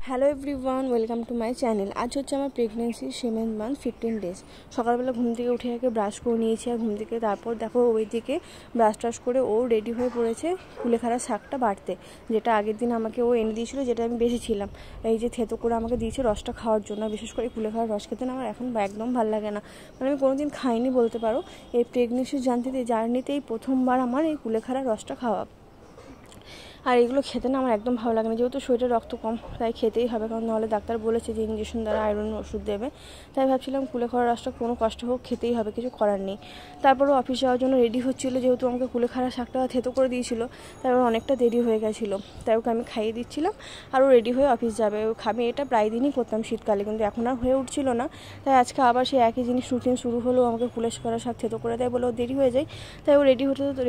Hello everyone, welcome to my channel. আজ হচ্ছে আমার প্রেগনেন্সির 7th মান্থ 15 ডেজ। সকালবেলা ঘুম থেকে উঠে আগে ব্রাশ করে নিয়েছি, আর ঘুম থেকে তারপর দেখো ওই দিকে ব্রাশ টাশ করে ও রেডি হয়ে পড়েছে কুলেখাড়ার শাকটা বাড়তে, যেটা আগের দিন আমাকে ও এনে দিয়েছিলো, যেটা আমি বেঁচেছিলাম। এই যে থেতো করে আমাকে দিয়েছে রসটা খাওয়ার জন্য। বিশেষ করে কুলেখাড়ার রস খেতে না আমার এখন একদম ভালো লাগে না, মানে আমি কোনোদিন খাইনি বলতে পারো। এই প্রেগনেন্সির জার্নিতেই প্রথমবার আমার এই কুলেখাড়ার রসটা খাওয়া। আর এগুলো খেতে না আমার একদম ভালো লাগে না, যেহেতু শরীরে রক্ত কম, তাই খেতেই হবে, কারণ নাহলে ডাক্তার বলেছে যে ইঞ্জেকশন দ্বারা আয়রন ওষুধ দেবে। তাই ভাবছিলাম কুলেখাড়ার রসটা কোনো কষ্ট হোক খেতেই হবে, কিছু করার নেই। তারপরও অফিস যাওয়ার জন্য রেডি হচ্ছিলো, যেহেতু আমাকে কুলেখাড়ার শাকটা থেতো করে দিয়েছিল, তারপর অনেকটা দেরি হয়ে গেছিলো। তাই ওকে আমি খাইয়ে দিচ্ছিলাম, আর ও রেডি হয়ে অফিস যাবে। আমি এটা প্রায় দিনই করতাম শীতকালে, কিন্তু এখন আর হয়ে উঠছিল না। তাই আজকে আবার সেই একই জিনিস রুটিন শুরু হলো, আমাকে কুলেখাড়ার শাক থেতো করে দেয় বলে ও দেরি হয়ে যায়। তাই ও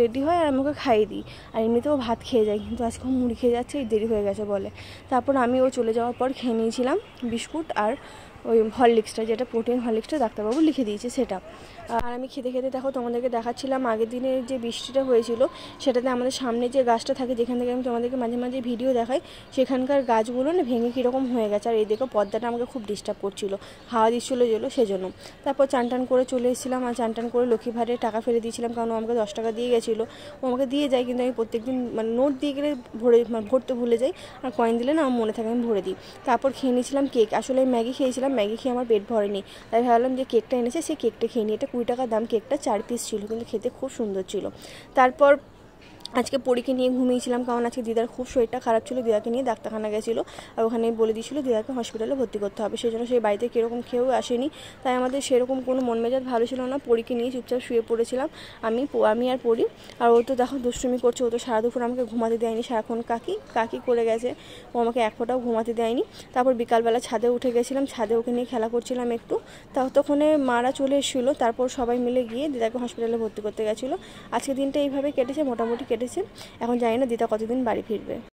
রেডি হয় আর আমাকে খাইয়ে দিই। আর এমনিতেও ভাত খেয়ে যায়, কিন্তু আজকে মুড়ি খেয়ে যাচ্ছে, এই দেরি হয়ে গেছে বলে। তারপর আমি ও চলে যাওয়ার পর খেয়ে নিয়েছিলাম বিস্কুট আর ওই হরলিক্সটা, যেটা প্রোটিন হরলিক্সটা ডাক্তারবাবু লিখে দিয়েছে সেটা। আর আমি খেতে খেতে দেখো তোমাদেরকে দেখাচ্ছিলাম আগের দিনের যে বৃষ্টিটা হয়েছিল, সেটাতে আমাদের সামনে যে গাছটা থাকে, যেখান থেকে আমি তোমাদেরকে মাঝে মাঝে ভিডিও দেখাই, সেখানকার গাছগুলো না ভেঙে কীরকম হয়ে গেছে। আর এই দেখো পর্দাটা আমাকে খুব ডিস্টার্ব করছিল, হাওয়া দিচ্ছিলো সেজন্য। তারপর চান টান করে চলে এসেছিলাম, আর চান টান করে লক্ষ্মী ভারে টাকা ফেলে দিয়েছিলাম, কারণ ও আমাকে 10 টাকা দিয়ে গেছিলো। ও আমাকে দিয়ে যায়, কিন্তু আমি প্রত্যেকদিন মানে নোট দিয়ে গেলে ভরতে ভুলে যাই, আর কয়েন দিলে না আমার মনে থাকে আমি ভরে দিই। তারপর খেয়ে নিয়েছিলাম কেক। আসলে ম্যাগি খেয়েছিলাম, ম্যাগি খেয়ে আমার পেট ভরেনি, তাই ভাবলাম যে কেকটা এনেছে সেই কেকটা খেয়ে নিই। এটা 20 টাকা দাম, কেকটা 4 পিস ছিল, কিন্তু খেতে খুব সুন্দর ছিল। তারপর আজকে পরীকে নিয়ে ঘুমিয়েছিলাম, কারণ আজকে দিদার খুব শরীরটা খারাপ ছিল। দিদাকে নিয়ে ডাক্তারখানা গেছিলো, আর ওখানে বলে দিয়েছিলো দিদাকে হসপিটালে ভর্তি করতে হবে। সেই জন্য সেই বাড়িতে কীরকম খেয়েও আসেনি, তাই আমাদের সেরকম কোনো মন মেজাজ ভালো ছিল না। পরীকে নিয়ে চুপচাপ শুয়ে পড়েছিলাম আমি আর পরি। আর ও তো দেখো দুষ্টুমি করছে, ও তো সারা দুপুর আমাকে ঘুমাতে দেয়নি, সারাক্ষণ কাকি করে গেছে, ও আমাকে এক ফোঁটাও ঘুমাতে দেয়নি। তারপর বিকালবেলা ছাদে উঠে গেছিলাম, ছাদে ওকে নিয়ে খেলা করছিলাম একটু। ততক্ষণে মারা চলে এসেছিলো, তারপর সবাই মিলে গিয়ে দিদাকে হসপিটালে ভর্তি করতে গেছিলো। আজকে দিনটা এইভাবে কেটেছে, মোটামুটি কেটেছে। এখন জানি না দিদা কতদিন বাড়ি ফিরবে।